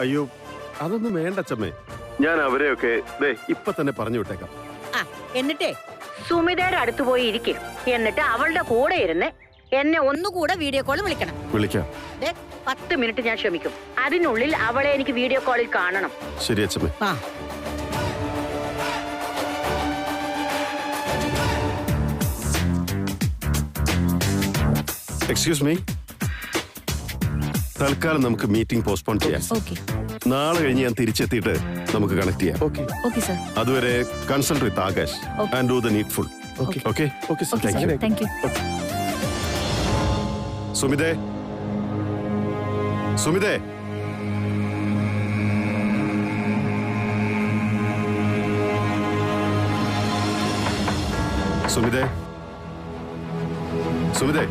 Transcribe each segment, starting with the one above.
അയ്യോ അതൊന്നും വേണ്ട അച്ഛമ്മേ. ഞാൻ അവരെയൊക്കെ ഇപ്പൊ തന്നെ പറഞ്ഞു വിട്ടേക്കാം. എന്നിട്ടേ സുമിതയുടെ അടുത്ത് പോയി ഇരിക്കും. എന്നിട്ട് അവളുടെ കൂടെ ഇരുന്ന് എന്നെ ഒന്നുകൂടെ വീഡിയോ കോൾ വിളിക്കണം. വിളിക്കാം. 10 മിനിറ്റ് ഞാൻ ശ്രമിക്കും. അതിനുള്ളിൽ അവളെ എനിക്ക് വീഡിയോ കോളിൽ കാണണം. ശരി അച്ഛമ്മേ. എക്സ്ക്യൂസ് മീ, തൽക്കാലം നമുക്ക് മീറ്റിംഗ് പോസ്റ്റ്പോൺ ചെയ്യാം. നാളെ കഴിഞ്ഞ് ഞാൻ തിരിച്ചെത്തിയിട്ട് നമുക്ക് കണക്ട് ചെയ്യാം. Okay sir. അതുവരെ consult with Akash and do the needful. Okay sir. Thank you. സുമിതേ, സുമിതേ, സുമിതേ, സുമിതേ,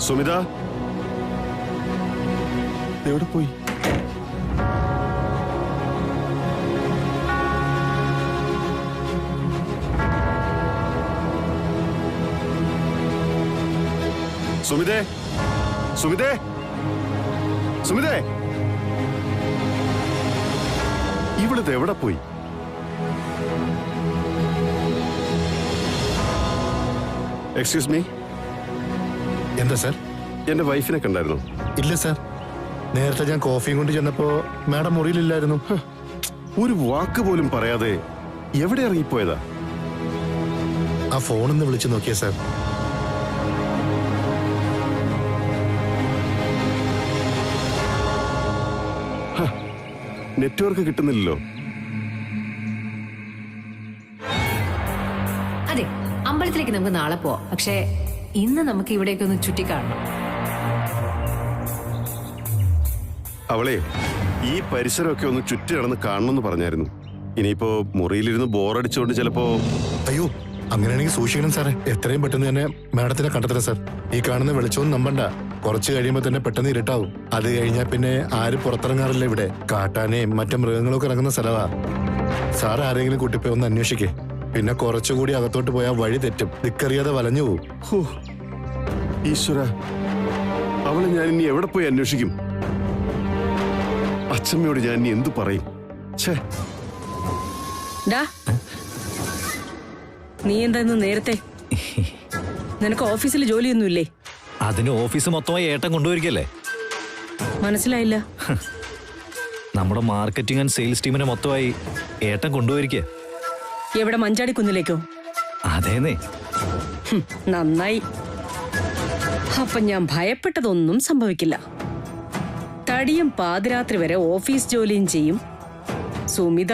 സുമിത എവിടെ പോയി? സുമിതേ, സുമിതേ, സുമിതേ, ഇവിടുത്തെ എവിടെ പോയി? Excuse me. എന്താ സാർ? എന്റെ വൈഫിനെ കണ്ടായിരുന്നു? ഇല്ല സാർ, നേരത്തെ ഞാൻ കോഫിയും കൊണ്ട് ചെന്നപ്പോ മാഡം മുറിയിലില്ലായിരുന്നു. ഒരു വാക്ക് പോലും പറയാതെ എവിടെ ഇറങ്ങിപ്പോയതാ? ആ ഫോണൊന്ന് വിളിച്ചു നോക്കിയാ സാർ. നെറ്റ്വർക്ക് കിട്ടുന്നില്ലല്ലോ. അതെ, അമ്പലത്തിലേക്ക് നമുക്ക് നാളെ പോവാം. പക്ഷേ ഇന്ന് നമുക്ക് ഇവിടേക്ക് ഒന്ന് ചുറ്റിക്കാണണം. അവളെ ഈ പരിസരമൊക്കെ ഒന്ന് ചുറ്റി നടന്ന് കാണണമെന്ന് പറഞ്ഞായിരുന്നു. ഇനിയിപ്പോ മുറിയിലിരുന്ന് ബോറടിച്ചോണ്ട് ചിലപ്പോ. അയ്യോ, അങ്ങനെയാണെങ്കിൽ സൂക്ഷിക്കണം സാറേ. എത്രയും പെട്ടെന്ന് തന്നെ മാഡത്തിനെ കണ്ടെത്തണം സാർ. ഈ കാണുന്ന വെളിച്ചമൊന്നും നമ്പണ്ട. കുറച്ച് കഴിയുമ്പോ തന്നെ പെട്ടെന്ന് ഇരുട്ടാവും. അത് കഴിഞ്ഞാൽ പിന്നെ ആരും പുറത്തിറങ്ങാറില്ല. ഇവിടെ കാട്ടാനയും മറ്റു മൃഗങ്ങളൊക്കെ ഇറങ്ങുന്ന സ്ഥലവാ. സാർ ആരെങ്കിലും കൂട്ടിപ്പോയി ഒന്ന് അന്വേഷിക്കേ. പിന്നെ കുറച്ചുകൂടി അകത്തോട്ട് പോയാൽ വഴി തെറ്റും. ദിക്കറിയാതെ വലഞ്ഞു പോവും. ഈശ്വര, അവളെ ഞാൻ ഇനി എവിടെ പോയി അന്വേഷിക്കും? അച്ഛമ്മയോട് ഞാൻ ഇനി എന്തു പറയും? നീ എന്താ നേരത്തെ? നിനക്ക് ഓഫീസിൽ ജോലിയൊന്നുമില്ലേ? അതിന് ഓഫീസ് മൊത്തമായി ഏട്ടൻ കൊണ്ടുവരികയല്ലേ? മനസ്സിലായില്ല. നമ്മുടെ മാർക്കറ്റിംഗ് ആൻഡ് സെയിൽസ് ടീമിനെ മൊത്തമായി ഏട്ടൻ കൊണ്ടുവരിക. എവിടെ? മഞ്ചാടിക്കുന്നിലേക്കോ? അതേന്നേ. നന്നായി. അപ്പൊ ഞാൻ ഭയപ്പെട്ടതൊന്നും സംഭവിക്കില്ല. തടിയും പാതിരാത്രി വരെ ഓഫീസ് ജോലിയും ചെയ്യും. സുമിത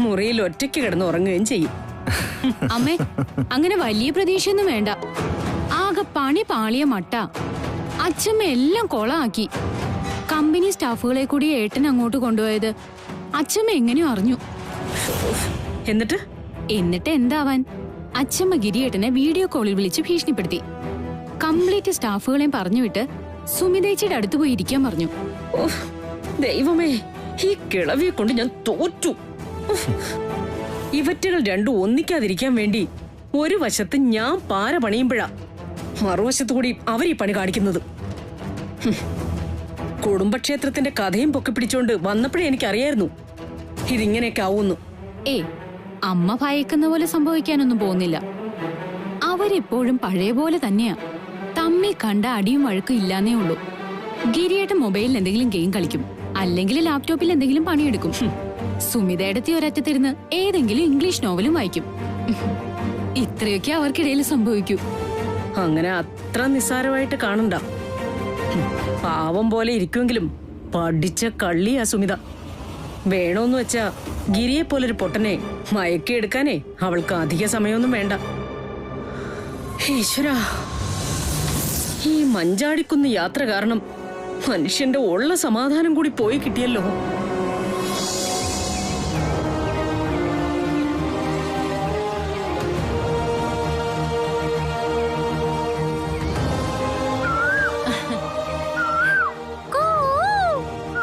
മുറിയിൽ ഒറ്റയ്ക്ക് കിടന്ന് ഉറങ്ങുകയും ചെയ്യും. അമ്മേ, അങ്ങനെ വലിയ പ്രതീക്ഷയൊന്നും വേണ്ട. ആകെ പണി പാളിയ മട്ട. അച്ഛമ്മ എല്ലാം കൊളാക്കി. കമ്പനി സ്റ്റാഫുകളെ കൂടി ഏട്ടൻ അങ്ങോട്ട് കൊണ്ടുപോയത് അച്ഛമ്മ എങ്ങനെയോ അറിഞ്ഞു. എന്നിട്ട് എന്താവാൻ? അച്ഛമ്മ ഗിരിയേട്ടനെ വീഡിയോ കോളിൽ വിളിച്ച് ഭീഷണിപ്പെടുത്തി. കംപ്ലീറ്റ് സ്റ്റാഫുകളെയും പറഞ്ഞുവിട്ട് സുമിതേച്ചിയുടെ അടുത്ത് പോയി ഇരിക്കാൻ പറഞ്ഞു. ദൈവമേ, ഈ കിളവിയെ കൊണ്ട് ഞാൻ തോറ്റു. ഇവറ്റകൾ രണ്ടും ഒന്നിക്കാതിരിക്കാൻ വേണ്ടി ഒരു വശത്ത് ഞാൻ പാര പണിയുമ്പോഴാ മറുവശത്തു കൂടി അവരീ പണി കാണിക്കുന്നത്. കുടുംബക്ഷേത്രത്തിന്റെ കഥയും പൊക്കി പിടിച്ചോണ്ട് വന്നപ്പോഴേ എനിക്കറിയായിരുന്നു ഇതിങ്ങനെയൊക്കെ ആവുന്നു. അമ്മ ഭയക്കുന്ന പോലെ സംഭവിക്കാനൊന്നും പോകുന്നില്ല. അവരെപ്പോഴും പഴയ പോലെ തന്നെയാ. തമ്മി കണ്ട അടിയും വഴക്കും ഇല്ലാന്നേ ഉള്ളൂ. ഗിരിയേട്ടൻ മൊബൈലിൽ എന്തെങ്കിലും ഗെയിം കളിക്കും, അല്ലെങ്കിൽ ലാപ്ടോപ്പിൽ എന്തെങ്കിലും പണിയെടുക്കും. സുമിതയുടെ ഒരറ്റത്തിരുന്ന് ഏതെങ്കിലും ഇംഗ്ലീഷ് നോവലും വായിക്കും. ഇത്രയൊക്കെ അവർക്കിടയിൽ സംഭവിക്കൂ. അങ്ങനെ അത്ര നിസ്സാരമായിട്ട് കാണണ്ട. പാവം പോലെ ഇരിക്കുമെങ്കിലും പഠിച്ച കള്ളിയാ സുമിത. വേണോന്ന് വെച്ചാ ഗിരിയെ പോലൊരു പൊട്ടനെ മയക്കിയെടുക്കാനേ അവൾക്ക് അധിക സമയമൊന്നും വേണ്ട. ഈശ്വരാ, ഈ മഞ്ചാടിക്കുന്ന് യാത്ര കാരണം മനുഷ്യന്റെ ഉള്ള സമാധാനം കൂടി പോയി കിട്ടിയല്ലോ.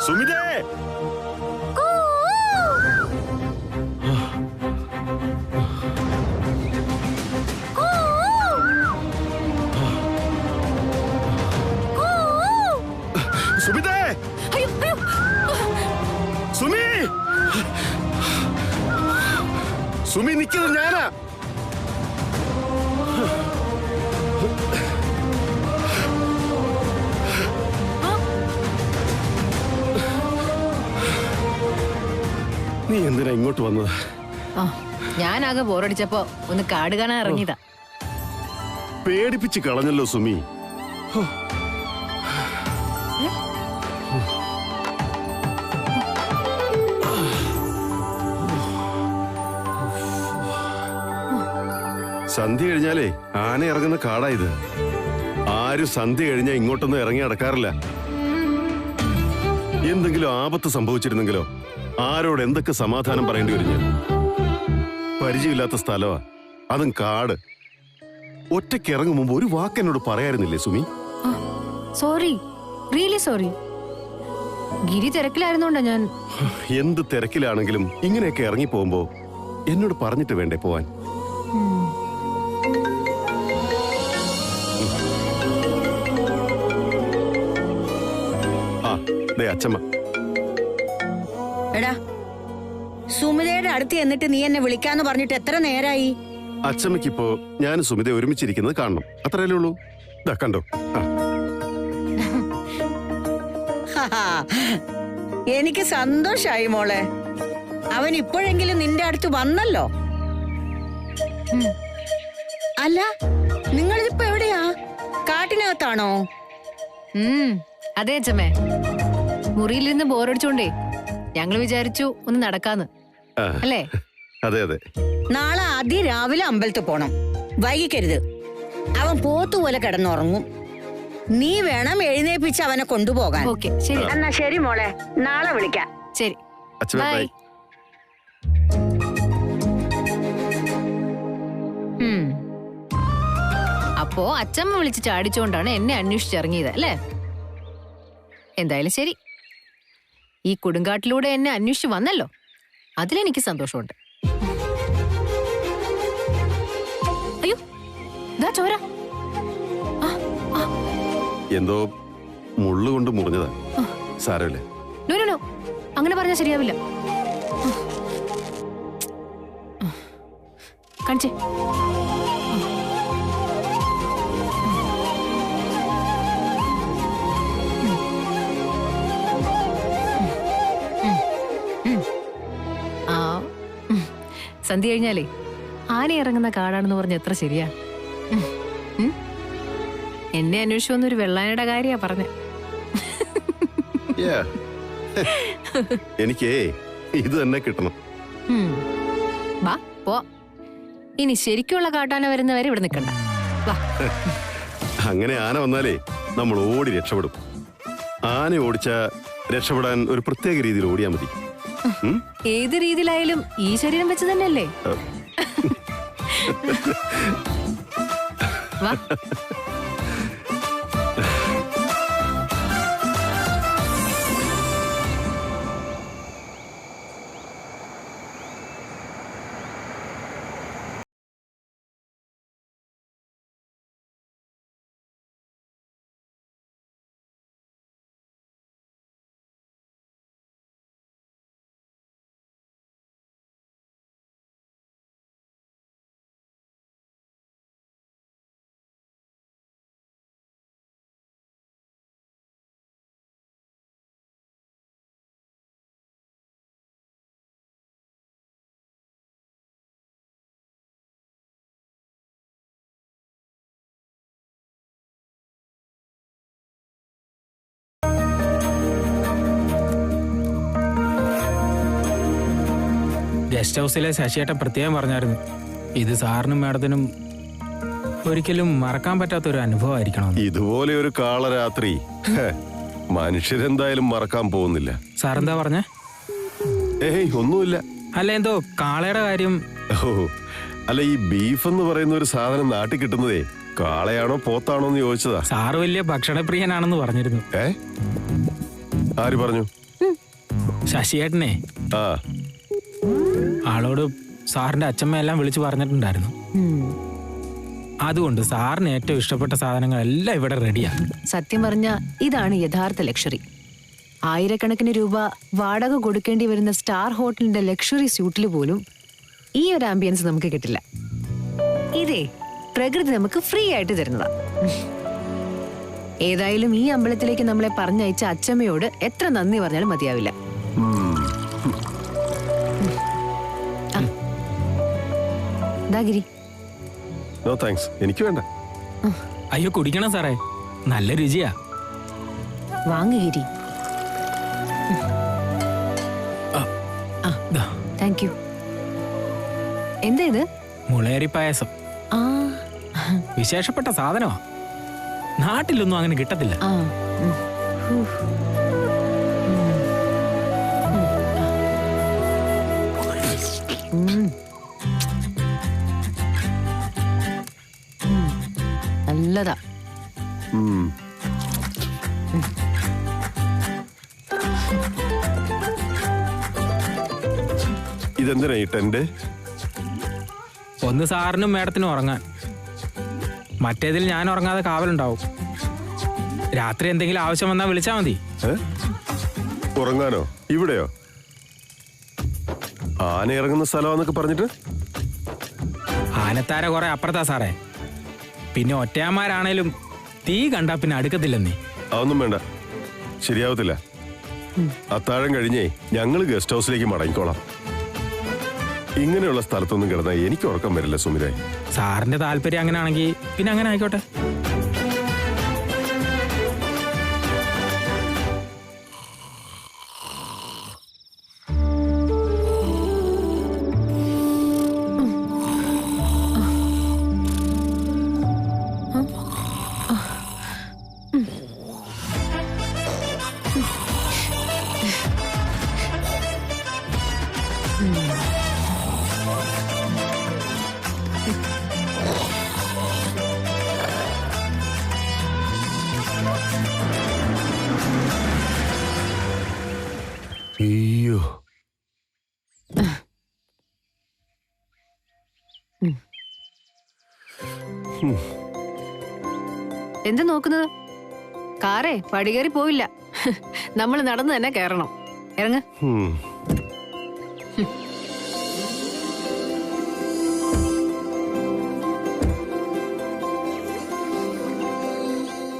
സുമിതേ, സുമിതേ, സുമി നിൽക്കുന്നത് ഞാനാ. നീ എന്തിനാ ഇങ്ങോട്ട് വന്നത്? ഞാനാകെ ബോറടിച്ചപ്പോ ഒന്ന് കാട് കാണാൻ ഇറങ്ങിയതാ. പേടിപ്പിച്ച് കളഞ്ഞല്ലോ സുമി. സന്ധ്യ കഴിഞ്ഞാലേ ആന ഇറങ്ങുന്ന കാടാ ഇത്. ആരും സന്ധ്യ കഴിഞ്ഞാൽ ഇങ്ങോട്ടൊന്നും ഇറങ്ങി നടക്കാറില്ല. എന്തെങ്കിലും ആപത്ത് സംഭവിച്ചിരുന്നെങ്കിലോ ആരോട് എന്തൊക്കെ സമാധാനം പറയേണ്ടി വരും ഞാൻ. പരിചയമില്ലാത്ത സ്ഥലമാ, അതും കാട്. ഒറ്റയ്ക്ക് ഇറങ്ങും മുമ്പ് ഒരു വാക്കെന്നോട് പറയായിരുന്നില്ലേ Sumi? Sorry, really sorry. Giri തിരക്കിലായിരുന്നോണ്ടാ ഞാൻ. എന്ത് തിരക്കിലാണെങ്കിലും ഇങ്ങനെയൊക്കെ ഇറങ്ങി പോകുമ്പോ എന്നോട് പറഞ്ഞിട്ട് വേണ്ടേ പോവാൻ? ദേ അച്ഛമ്മ. എടാ, സുമിതയുടെ അടുത്ത് എന്നിട്ട് നീ എന്നെ വിളിക്കാന്ന് പറഞ്ഞിട്ട് എത്ര നേരായി? അച്ഛമ്മയ്ക്കിപ്പോ ഞാൻ സുമിത ഒരുമിച്ചിരിക്കുന്നത് കാണണം, അത്രയല്ലേ ഉള്ളൂ. ദാ കണ്ടോ. എനിക്ക് സന്തോഷായി മോളെ. അവൻ ഇപ്പോഴെങ്കിലും നിന്റെ അടുത്ത് വന്നല്ലോ. അല്ല, നിങ്ങളിപ്പോ എവിടെയാ? കാട്ടിനകത്താണോ? അതെ അച്ഛമ്മേ, മുറിയിലിരുന്ന് ബോറടിച്ചോണ്ടേ ഞങ്ങൾ വിചാരിച്ചു ഒന്ന് നടക്കാന്ന്. അല്ലേ? അതെ അതെ. നാളെ അതിരാവിലെ അമ്പലത്തിൽ പോണം, വൈകിക്കരുത്. അവൻ പോത്തുപോലെ കിടന്നുറങ്ങും. നീ വേണം എഴുന്നേപ്പിച്ച് അവനെ കൊണ്ടുപോകാൻ. ഓക്കെ, ശരി. എന്നാ ശരി മോളെ, നാളെ വിളിക്കാം. ശരി, അച്ഛമ്മ ബൈ. അപ്പോ അച്ഛമ്മ വിളിച്ച് ചാടിച്ചോണ്ടാണ് എന്നെ അന്വേഷിച്ചിറങ്ങിയത് അല്ലേ? എന്തായാലും ശരി, ഈ കൊടുങ്കാട്ടിലൂടെ എന്നെ അന്വേഷിച്ച് വന്നല്ലോ, അതിലെനിക്ക് സന്തോഷമുണ്ട്. അയ്യോ, ദാ ചോര. എന്തോ മുള്ളുകൊണ്ട് മുറിഞ്ഞതാ, സാരമില്ല. നോ നോ നോ, അങ്ങനെ പറഞ്ഞാൽ ശരിയാവില്ല. കാണിച്ചേ. സന്ധ്യ കഴിഞ്ഞാലേ ആന ഇറങ്ങുന്ന കാടാണെന്ന് പറഞ്ഞ എത്ര ശരിയാ. എന്നെ അന്വേഷിച്ചു വന്നൊരു വെള്ളാനയുടെ കാര്യാ പറഞ്ഞ. എനിക്കേ ഇത് തന്നെ കിട്ടണം. വാ പോ, ഇനി ശരിക്കുള്ള കാട്ടാന വരുന്നവരെ ഇവിടെ നിൽക്കണ്ട. വാ. അങ്ങനെ ആന വന്നാലേ നമ്മൾ ഓടി രക്ഷപ്പെടും. ആന ഓടിച്ച രക്ഷപ്പെടാൻ ഒരു പ്രത്യേക രീതിയിൽ ഓടിയാൽ മതി. ഏത് രീതിയിലായാലും ഈ ശരീരം വെച്ച് തന്നെയല്ലേ? വാ. ഗസ്റ്റ് ഹൗസിലെ ശശിയേട്ടൻ പ്രത്യേകം പറഞ്ഞായിരുന്നു, ഇത് സാറിനും മാഡത്തിനും ഒരിക്കലും മറക്കാൻ പറ്റാത്തൊരു അനുഭവമായിരിക്കണം. ഇതുപോലെ ഒരു കാളരാത്രി മനുഷ്യരെന്തായാലും മറക്കാൻ പോകുന്നില്ല. സാറെന്താ പറഞ്ഞേ? ഏയ് ഒന്നുമില്ല. അല്ല, എന്തോ കാളയുടെ കാര്യം. ഓ അല്ല, ഈ ബീഫ് എന്ന് പറയുന്ന ഒരു സാധനം നാട്ടിൽ കിട്ടുന്നതേ കാളയാണോ പോത്താണോ എന്ന് ചോദിച്ചതാ. സാറ് വലിയ ഭക്ഷണപ്രിയനാണെന്ന് പറഞ്ഞിരുന്നു. ആര് പറഞ്ഞു? ശശിയേട്ടനെ. ആ, ആളോട് സാറിന്റെ അച്ഛമ്മയെല്ലാം വിളിച്ചു പറഞ്ഞിട്ടുണ്ടായിരുന്നു. അതുകൊണ്ട് സാറിന് ഏറ്റവും ഇഷ്ടപ്പെട്ട സാധനങ്ങളെല്ലാം ഇവിടെ റെഡിയാ. സത്യം പറഞ്ഞ ഇതാണ് യഥാർത്ഥ ലക്ഷറി. ആയിരക്കണക്കിന് രൂപ വാടക കൊടുക്കേണ്ടി വരുന്ന സ്റ്റാർ ഹോട്ടലിന്റെ ലക്ഷറി സ്യൂട്ടിൽ പോലും ഈ ഒരു ആംബിയൻസ് നമുക്ക് കിട്ടില്ല. ഇതേ പ്രകൃതി നമുക്ക് ഫ്രീ ആയിട്ട് തരുന്നതാ. ഏതായാലും ഈ അമ്പലത്തിലേക്ക് നമ്മളെ പറഞ്ഞയച്ച അച്ചമ്മയോട് എത്ര നന്ദി പറഞ്ഞാലും മതിയാവില്ല. ഗിരി. നോ താങ്ക്സ്, എനിക്ക് വേണ്ട. അയ്യോ കുടിക്കണം സാറേ, നല്ല രുചിയാ. വാങ്ങ് ഗിരി. Thank you. എന്താ ഇത്? മുളയരി പായസം. ആ, വിശേഷപ്പെട്ട സാധനമാ, നാട്ടിലൊന്നും അങ്ങനെ കിട്ടത്തില്ല. ആ, നല്ലതാ. ഇതെന്തിനാ ഈ ടെന്റ്? ഒന്ന് സാറിനും മേഡത്തിനും ഉറങ്ങാൻ, മറ്റേതിൽ ഞാൻ ഉറങ്ങാതെ കാവലുണ്ടാവും. രാത്രി എന്തെങ്കിലും ആവശ്യം വന്നാൽ വിളിച്ചാൽ മതി. ഉറങ്ങാനോ? ഇവിടെയോ? ആന ഇറങ്ങുന്ന സ്ഥലമാന്നൊക്കെ പറഞ്ഞിട്ട്? ആനത്താര കുറെ അപ്പുറത്താ സാറേ. പിന്നെ ഒറ്റയാന്മാരാണേലും തീ കണ്ടാ പിന്നെ അടുക്കത്തില്ലെന്നേ. അതൊന്നും വേണ്ട, ശരിയാവത്തില്ല. അത്താഴം കഴിഞ്ഞേ ഞങ്ങള് ഗസ്റ്റ് ഹൗസിലേക്ക് മടങ്ങിക്കോളാം. ഇങ്ങനെയുള്ള സ്ഥലത്തൊന്നും കിടന്നാൽ എനിക്ക് ഉറക്കം വരില്ല സുമിതേ. സാറിന്റെ താല്പര്യം അങ്ങനെ ആണെങ്കിൽ പിന്നെ അങ്ങനെ ആയിക്കോട്ടെ. അയ്യോ, എന്ത് നോക്കുന്നത്? കാറേ പടികേറി പോയില്ല, നമ്മൾ നടന്നു തന്നെ കയറണം. ഇറങ്ങ്.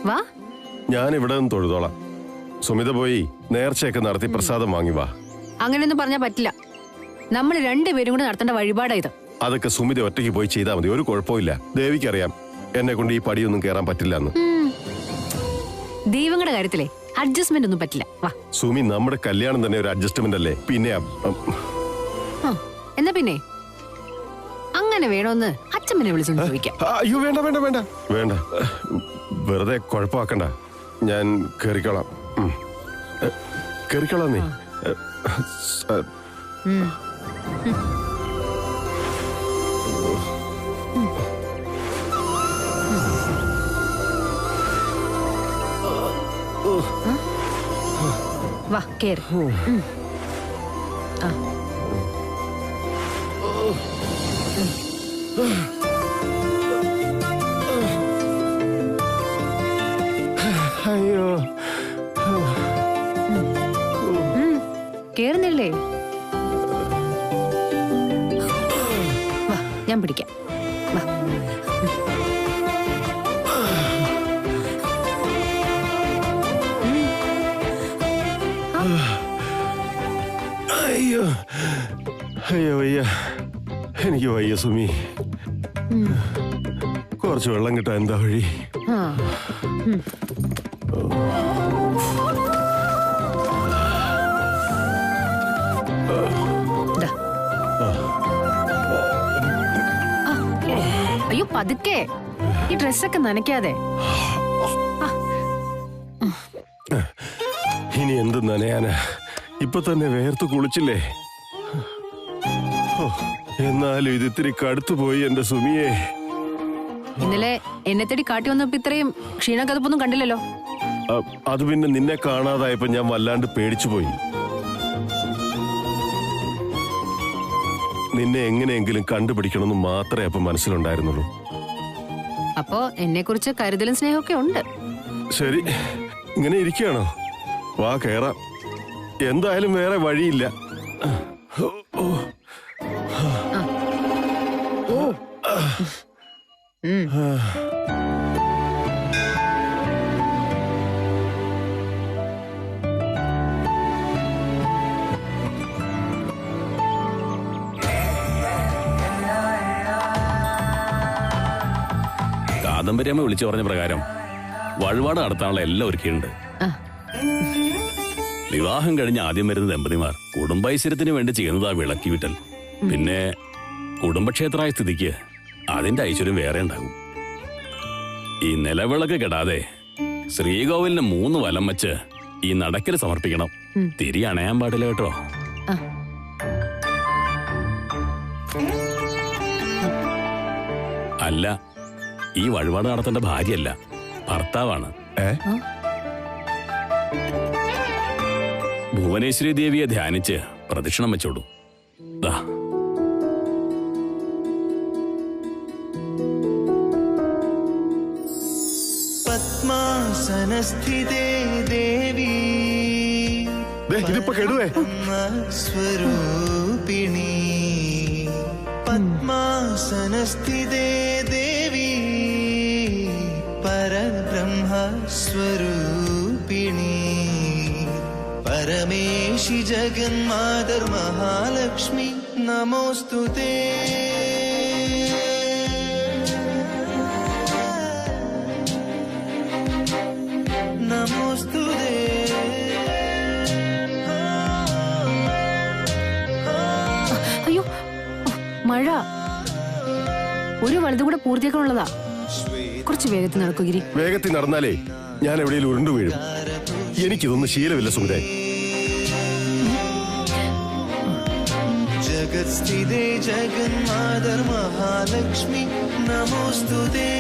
വാ. ഞാൻ ഇവിടെ നിന്ന് തൊഴുതോളാം. സുമിത പോയി നേർച്ചയൊക്കെ നടത്തി പ്രസാദം വാങ്ങി വാ. അങ്ങനെയൊന്നും പറഞ്ഞാൽ പറ്റില്ല. നമ്മൾ രണ്ടുപേരും കൂടെ നടത്തേണ്ട വഴിപാടാ ഇത്. അതൊക്കെ സുമിത ഒറ്റയ്ക്ക് പോയി ചെയ്താൽ മതി, ഒരു കുഴപ്പമില്ല. ദേവിക്കറിയാം എന്നെ കൊണ്ട് ഈ പടിയൊന്നും കയറാൻ പറ്റില്ല എന്ന്. ദൈവങ്ങളുടെ കാര്യത്തിലെ അഡ്ജസ്റ്റ്മെന്റ് ഒന്നും പറ്റില്ല. വാ സുമി, നമ്മുടെ കല്യാണം തന്നെ ഒരു അഡ്ജസ്റ്റ്മെന്റ് അല്ലേ? പിന്നെ എന്നാ പിന്നെ അങ്ങനെ വേണോന്ന് അച്ഛമ്മനെ വിളിച്ചോണ്ട് ചോദിക്കാം. അയ്യോ വേണ്ട വേണ്ട വേണ്ട വേണ്ട, വെറുതെ കുഴപ്പമാക്കണ്ട. ഞാൻ കേറിക്കോളാം. കേറിക്കോളാം നീ. വാ കേറ്. അയ്യോ, കേറുന്നില്ലേ? വാ ഞാൻ പിടിക്കാം. വാ. അയ്യോ അയ്യോ വയ്യ, എനിക്ക് വയ്യ സുമി. കുറച്ച് വെള്ളം കിട്ടാൻ എന്താ വഴി? അയ്യോ പതുക്കെ, ഈ ഡ്രസ്സൊക്കെ നനയ്ക്കാതെ. ഇനി എന്ത് നനയാന, ഇപ്പൊ തന്നെ വേർത്ത് കുളിച്ചില്ലേ. എന്നാലും ഇത് ഇത്തിരി കടുത്തു പോയി എന്റെ സുമിയെ. ഇന്നലെ എന്നെ തേടി കാട്ടി വന്നപ്പോ ഇത്രയും ക്ഷീണം കതുപ്പൊന്നും കണ്ടില്ലല്ലോ. അത് പിന്നെ നിന്നെ കാണാതായപ്പോ ഞാൻ വല്ലാണ്ട് പേടിച്ചു പോയി. നിന്നെ എങ്ങനെയെങ്കിലും കണ്ടുപിടിക്കണമെന്ന് മാത്രമേ അപ്പൊ മനസ്സിലുണ്ടായിരുന്നുള്ളൂ. അപ്പോ എന്നെ കുറിച്ച് കരുതലും സ്നേഹമൊക്കെ ഉണ്ട്. ശരി, ഇങ്ങനെ ഇരിക്കുകയാണോ? വാ കേറാം. എന്തായാലും വേറെ വഴിയില്ല. കാദംബരിയമ്മ വിളിച്ചു പറഞ്ഞ പ്രകാരം വഴിപാട് നടത്താനുള്ള എല്ലാം ഒരുക്കിയിട്ടുണ്ട്. വിവാഹം കഴിഞ്ഞ് ആദ്യം വരുന്ന ദമ്പതിമാർ കുടുംബൈശ്വര്യത്തിന് വേണ്ടി ചെയ്യുന്നതാ വിളക്കി വിട്ടൽ. പിന്നെ കുടുംബക്ഷേത്രമായ സ്ഥിതിക്ക് അതിന്റെ ഐശ്വര്യം വേറെ ഉണ്ടാകും. ഈ നിലവിളക്ക് കെടാതെ ശ്രീകോവിലിന് 3 വലം വെച്ച് ഈ നടക്കൽ സമർപ്പിക്കണം. തിരി അണയാൻ പാടില്ല കേട്ടോ. അല്ല, ഈ വഴിപാട് നടത്തേണ്ട ഭാര്യയല്ല, ഭർത്താവാണ്. ഭുവനേശ്വരി ദേവിയെ ധ്യാനിച്ച് പ്രദക്ഷിണം വെച്ചോളൂ. ദാ പത്മാസനസ്ഥിതേ ദേവി ഇതിപ്പോ കെടുവേ. സ്വരൂപിണി പത്മാസനസ്ഥിതേ ദേവി പരബ്രഹ്മസ്വരൂപിണി പരമേശി ജഗന്മാതർ മഹാലക്ഷ്മി നമോസ്തുതേ. നമോസ്തുതേ. അയ്യോ, മഴ. ഒരു വലുതും കൂടെ പൂർത്തിയാക്കാനുള്ളതാ. കുറച്ച് വേഗത്തിൽ നടക്കൂ ഗിരി. വേഗത്തിൽ നടന്നാലേ ഞാൻ എവിടെയും ഉരുണ്ടു വീഴും. എനിക്കിതൊന്നും ശീലമില്ല സുമിതേ. ജഗത്സ്ഥിതേ ജഗന്മാതർ മഹാലക്ഷ്മി നമോസ്തുതേ.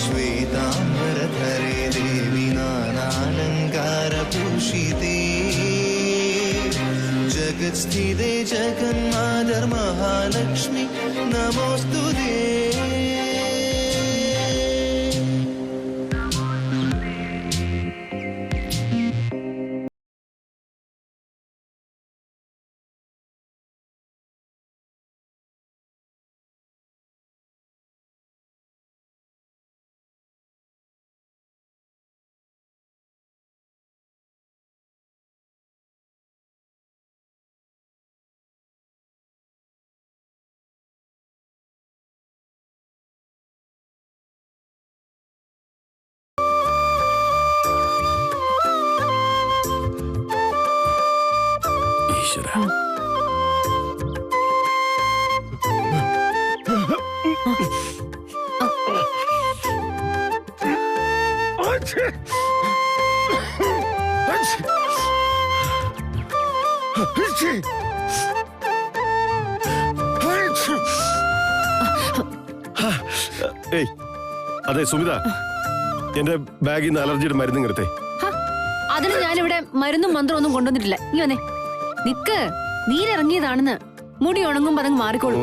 ശ്വേതാംബരധരേ ദേവി നാനാലങ്കാരഭൂഷിതേ ജഗത്സ്ഥിതേ ജഗന്മാതർ മഹാലക്ഷ്മി നമോസ്തുതേ. ഈശ്വര, ഏയ്, അതെ സുമിത, എന്റെ ബാഗിൽ നിന്ന് അലർജിയുടെ മരുന്ന് കിടത്തേ. അതിന് ഞാനിവിടെ മരുന്നും മന്ത്രം ഒന്നും കൊണ്ടുവന്നിട്ടില്ല. നീ വന്നേ. നിക്ക്, നീരിറങ്ങിയതാണെന്ന്. മുടി ഉണങ്ങുമ്പോ അതങ്ങ് മാറിക്കോളൂ.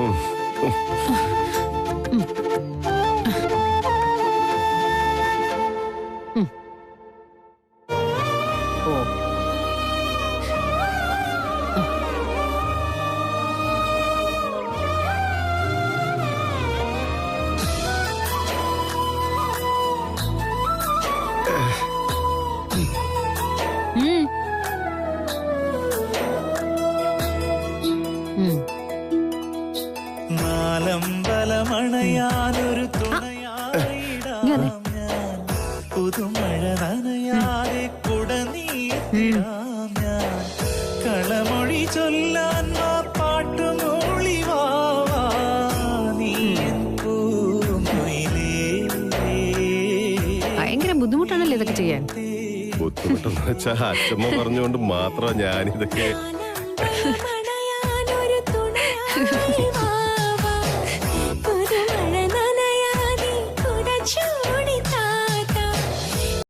നാലമ്പലമണയാനൊരു തുണയായിടാം ഞാൻ. പുതുമഴ നനയാതെ കുടനീരാം ഞാൻ. കളമൊഴി ചൊല്ലാൻ പാട്ടുമൂളി വാവാ നീ എൻ പൂങ്കുയിലേ. ഭയങ്കര ബുദ്ധിമുട്ടാണല്ലോ ഇതൊക്കെ ചെയ്യാൻ. ബുദ്ധിമുട്ടെന്ന് വെച്ചാ അച്ഛമ്മ പറഞ്ഞുകൊണ്ട് മാത്രം ഞാനിതൊക്കെ